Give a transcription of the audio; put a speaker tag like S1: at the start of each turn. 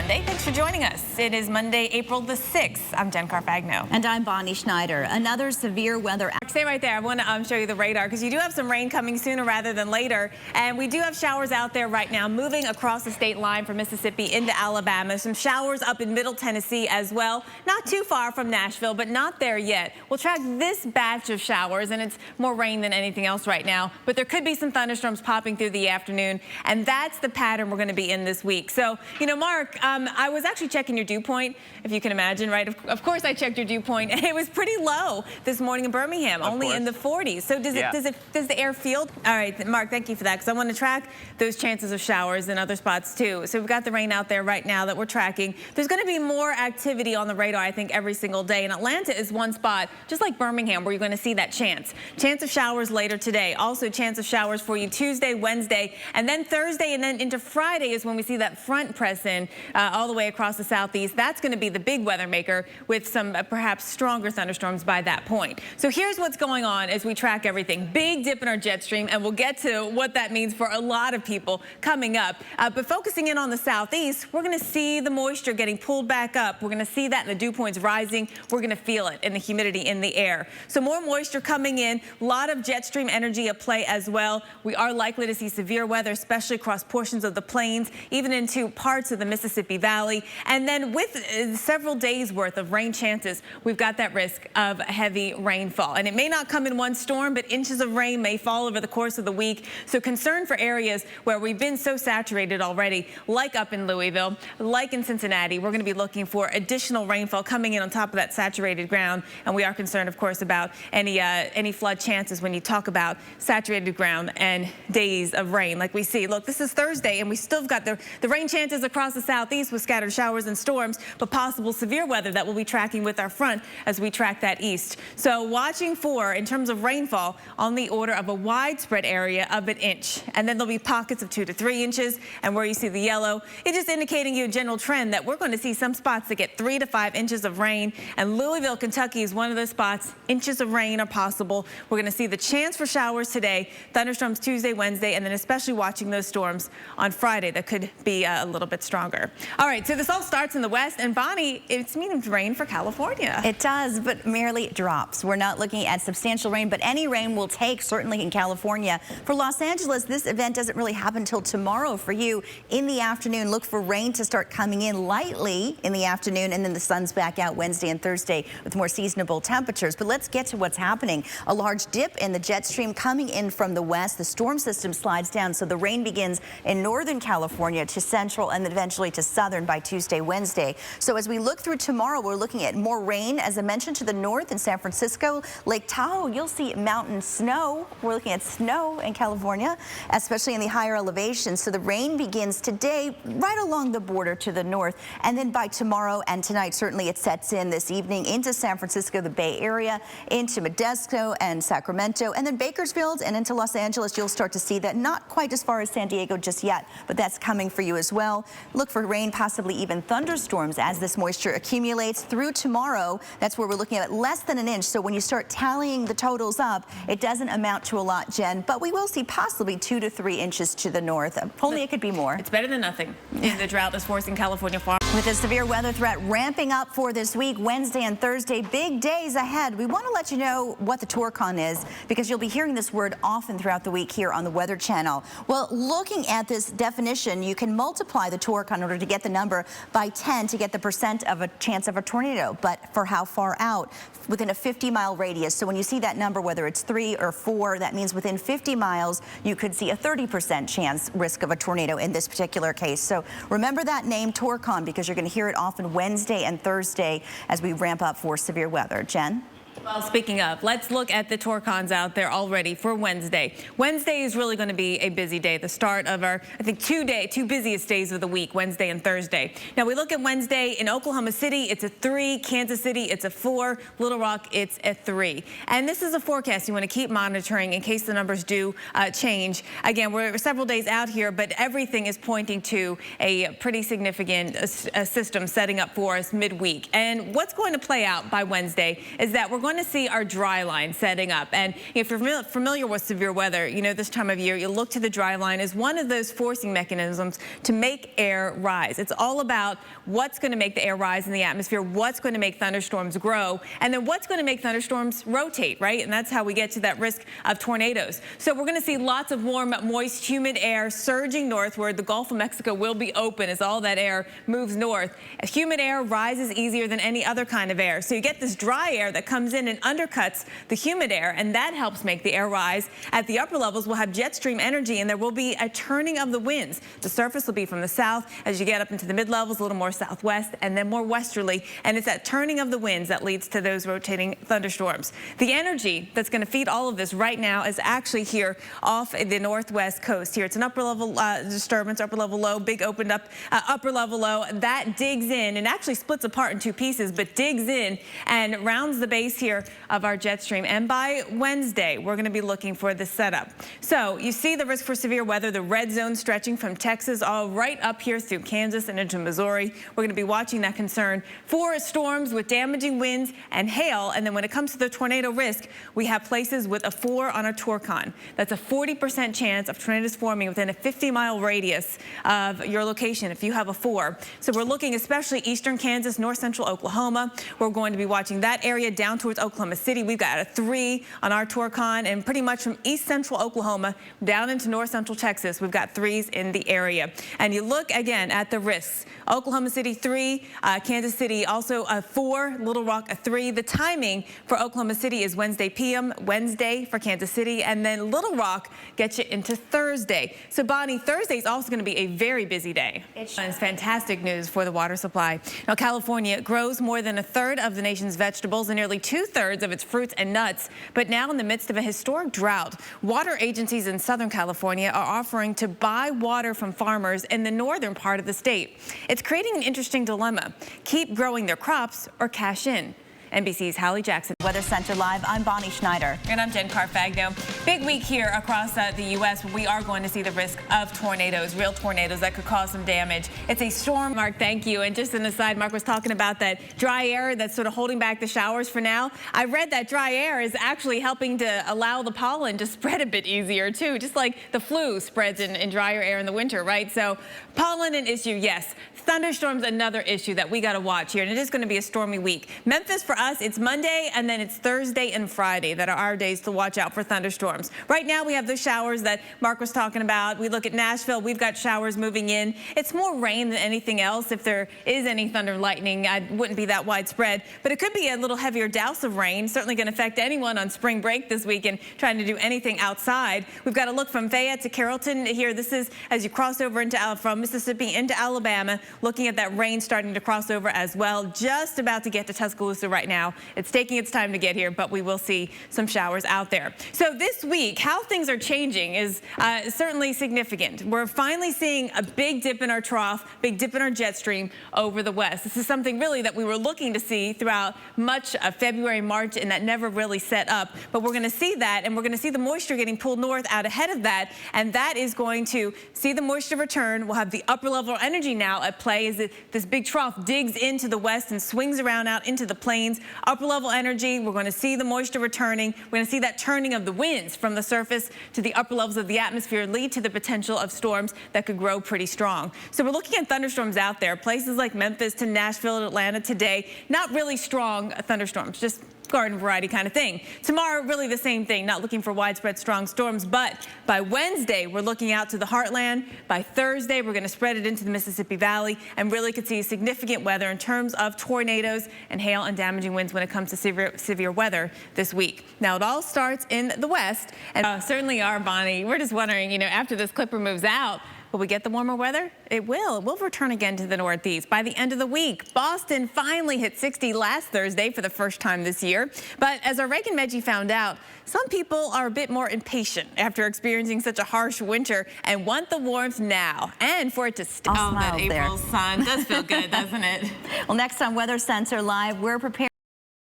S1: Sunday. Thanks for joining us. It is Monday, April the 6th. I'm Jen Carfagno.
S2: And I'm Bonnie Schneider. Another severe weather.
S1: Stay right there. I want to show you the radar because you do have some rain coming sooner rather than later. And we do have showers out there right now moving across the state line from Mississippi into Alabama. Some showers up in Middle Tennessee as well. Not too far from Nashville, but not there yet. We'll track this batch of showers, and it's more rain than anything else right now. But there could be some thunderstorms popping through the afternoon, and that's the pattern we're going to be in this week. So, you know, Mark, I was actually checking your dew point, if you can imagine, right? Of course I checked your dew point, and it was pretty low this morning in Birmingham, only in the 40s. So does the air feel? All right, Mark, thank you for that, because I want to track those chances of showers in other spots too. So we've got the rain out there right now that we're tracking. There's going to be more activity on the radar, I think, every single day. And Atlanta is one spot, just like Birmingham, where you're going to see that chance. Chance of showers later today. Also chance of showers for you Tuesday, Wednesday, and then Thursday, and then into Friday is when we see that front press in all the way across the southeast. That's going to be the big weather maker with some perhaps stronger thunderstorms by that point. So here's what's going on as we track everything. Big dip in our jet stream, and we'll get to what that means for a lot of people coming up. But focusing in on the southeast, we're going to see the moisture getting pulled back up. We're going to see that in the dew points rising. We're going to feel it in the humidity in the air. So more moisture coming in, a lot of jet stream energy at play as well. We are likely to see severe weather, especially across portions of the plains, even into parts of the Mississippi Valley. And then with several days worth of rain chances, we've got that risk of heavy rainfall. And it may not come in one storm, but inches of rain may fall over the course of the week. So concern for areas where we've been so saturated already, like up in Louisville, like in Cincinnati. We're going to be looking for additional rainfall coming in on top of that saturated ground. And we are concerned, of course, about any flood chances when you talk about saturated ground and days of rain like we see. Look, this is Thursday, and we still got the rain chances across the southeast with scattered showers and storms, but possible severe weather that we'll be tracking with our front as we track that east. So watching for, in terms of rainfall, on the order of a widespread area of an inch. And then there'll be pockets of 2 to 3 inches. And where you see the yellow, it's just indicating you a general trend that we're going to see some spots that get 3 to 5 inches of rain. And Louisville, Kentucky is one of those spots. Inches of rain are possible. We're going to see the chance for showers today, thunderstorms Tuesday, Wednesday, and then especially watching those storms on Friday that could be a little bit stronger. All right, so this all starts in the west, and Bonnie, it's meaning rain for California.
S2: It does, but merely drops. We're not looking at substantial rain, but any rain will take, certainly in California. For Los Angeles, this event doesn't really happen until tomorrow. For you, in the afternoon, look for rain to start coming in lightly in the afternoon, and then the sun's back out Wednesday and Thursday with more seasonable temperatures. But let's get to what's happening. A large dip in the jet stream coming in from the west. The storm system slides down, so the rain begins in northern California to central and then eventually to southern by Tuesday, Wednesday. So as we look through tomorrow, we're looking at more rain, as I mentioned, to the north in San Francisco. Lake Tahoe, you'll see mountain snow. We're looking at snow in California, especially in the higher elevations. So the rain begins today right along the border to the north. And then by tomorrow and tonight, certainly it sets in this evening into San Francisco, the Bay Area, into Modesto and Sacramento, and then Bakersfield and into Los Angeles. You'll start to see that, not quite as far as San Diego just yet, but that's coming for you as well. Look for rain, possibly even thunderstorms as this moisture accumulates through tomorrow. That's where we're looking at less than an inch. So when you start tallying the totals up, it doesn't amount to a lot, Jen, but we will see possibly 2 to 3 inches to the north. Only it could be more.
S1: It's better than nothing in the drought that's forcing California farmers.
S2: With a severe weather threat ramping up for this week, Wednesday and Thursday, big days ahead. We want to let you know what the Torcon is, because you'll be hearing this word often throughout the week here on the Weather Channel. Well, looking at this definition, you can multiply the Torcon in order to get the number by 10 to get the percent of a chance of a tornado. But for how far out? Within a 50-mile radius. So when you see that number, whether it's 3 or 4, that means within 50 miles, you could see a 30% chance risk of a tornado in this particular case. So remember that name, Torcon, because you're going to hear it often Wednesday and Thursday as we ramp up for severe weather. Jen?
S1: Well, speaking of, let's look at the Torcons out there already for Wednesday. Wednesday is really going to be a busy day, the start of our, I think, two busiest days of the week, Wednesday and Thursday. Now, we look at Wednesday in Oklahoma City, it's a 3. Kansas City, it's a 4. Little Rock, it's a 3. And this is a forecast you want to keep monitoring in case the numbers do change. Again, we're several days out here, but everything is pointing to a pretty significant system setting up for us midweek. And what's going to play out by Wednesday is that we're going want to see our dry line setting up. And if you're familiar with severe weather, you know this time of year, you look to the dry line as one of those forcing mechanisms to make air rise. It's all about what's going to make the air rise in the atmosphere, what's going to make thunderstorms grow, and then what's going to make thunderstorms rotate, right? And that's how we get to that risk of tornadoes. So we're going to see lots of warm, moist, humid air surging northward. The Gulf of Mexico will be open as all that air moves north. Humid air rises easier than any other kind of air. So you get this dry air that comes in and undercuts the humid air, and that helps make the air rise. At the upper levels, we'll have jet stream energy, and there will be a turning of the winds. The surface will be from the south. As you get up into the mid-levels, a little more southwest, and then more westerly, and it's that turning of the winds that leads to those rotating thunderstorms. The energy that's going to feed all of this right now is actually here off the northwest coast. Here, it's an upper-level disturbance, upper-level low, big opened up upper-level low. That digs in and actually splits apart in two pieces, but digs in and rounds the base here of our jet stream. And by Wednesday, we're going to be looking for this setup. So you see the risk for severe weather, the red zone stretching from Texas all right up here through Kansas and into Missouri. We're going to be watching that concern for storms with damaging winds and hail. And then when it comes to the tornado risk, we have places with a 4 on our TORCON. That's a 40% chance of tornadoes forming within a 50-mile radius of your location if you have a 4. So we're looking especially eastern Kansas, north central Oklahoma. We're going to be watching that area down towards Oklahoma City. We've got a 3 on our TORCON, and pretty much from east central Oklahoma down into north central Texas, we've got 3s in the area. And you look again at the risks. Oklahoma City 3, Kansas City also a 4, Little Rock a 3. The timing for Oklahoma City is Wednesday p.m., Wednesday for Kansas City, and then Little Rock gets you into Thursday. So Bonnie, Thursday is also going to be a very busy day. It's fantastic news for the water supply. Now, California grows more than a third of the nation's vegetables and nearly 2/3 of its fruits and nuts. But now in the midst of a historic drought, water agencies in Southern California are offering to buy water from farmers in the northern part of the state. It's creating an interesting dilemma. Keep growing their crops or cash in. NBC's Hallie Jackson.
S2: Weather Center Live, I'm Bonnie Schneider.
S1: And I'm Jen Carfagno. Big week here across the U.S. where we are going to see the risk of tornadoes, real tornadoes that could cause some damage. It's a storm, Mark, thank you. And just an aside, Mark was talking about that dry air that's sort of holding back the showers for now. I read that dry air is actually helping to allow the pollen to spread a bit easier, too, just like the flu spreads in drier air in the winter, right? So pollen an issue, yes. Thunderstorms, another issue that we got to watch here, and it is going to be a stormy week. Memphis, for us, it's Monday, and then it's Thursday and Friday that are our days to watch out for thunderstorms. Right now, we have the showers that Mark was talking about. We look at Nashville. We've got showers moving in. It's more rain than anything else. If there is any thunder and lightning, it wouldn't be that widespread, but it could be a little heavier douse of rain. Certainly going to affect anyone on spring break this weekend trying to do anything outside. We've got to look from Fayette to Carrollton here. This is as you cross over from Mississippi into Alabama. Looking at that rain starting to cross over as well. Just about to get to Tuscaloosa right now. It's taking its time to get here, but we will see some showers out there. So this week, how things are changing is certainly significant. We're finally seeing a big dip in our trough, big dip in our jet stream over the west. This is something really that we were looking to see throughout much of February, March, and that never really set up. But we're going to see that, and we're going to see the moisture getting pulled north out ahead of that, and that is going to see the moisture return. We'll have the upper level energy now at play as this big trough digs into the west and swings around out into the plains. Upper level energy, we're going to see the moisture returning. We're going to see that turning of the winds from the surface to the upper levels of the atmosphere lead to the potential of storms that could grow pretty strong. So we're looking at thunderstorms out there, places like Memphis to Nashville and Atlanta today. Not really strong thunderstorms, just garden variety kind of thing. Tomorrow, really the same thing, not looking for widespread strong storms, but by Wednesday, we're looking out to the heartland. By Thursday, we're going to spread it into the Mississippi Valley and really could see significant weather in terms of tornadoes and hail and damaging winds when it comes to severe weather this week. Now, it all starts in the west, and certainly are, Bonnie. We're just wondering, you know, after this clipper moves out, will we get the warmer weather? It will. It will return again to the northeast by the end of the week. Boston finally hit 60 last Thursday for the first time this year. But as our Reagan Medji found out, some people are a bit more impatient after experiencing such a harsh winter and want the warmth now and for it to stay.
S2: Oh, that
S1: April sun does feel good, doesn't it?
S2: Well, next on Weather Center Live, we're prepared.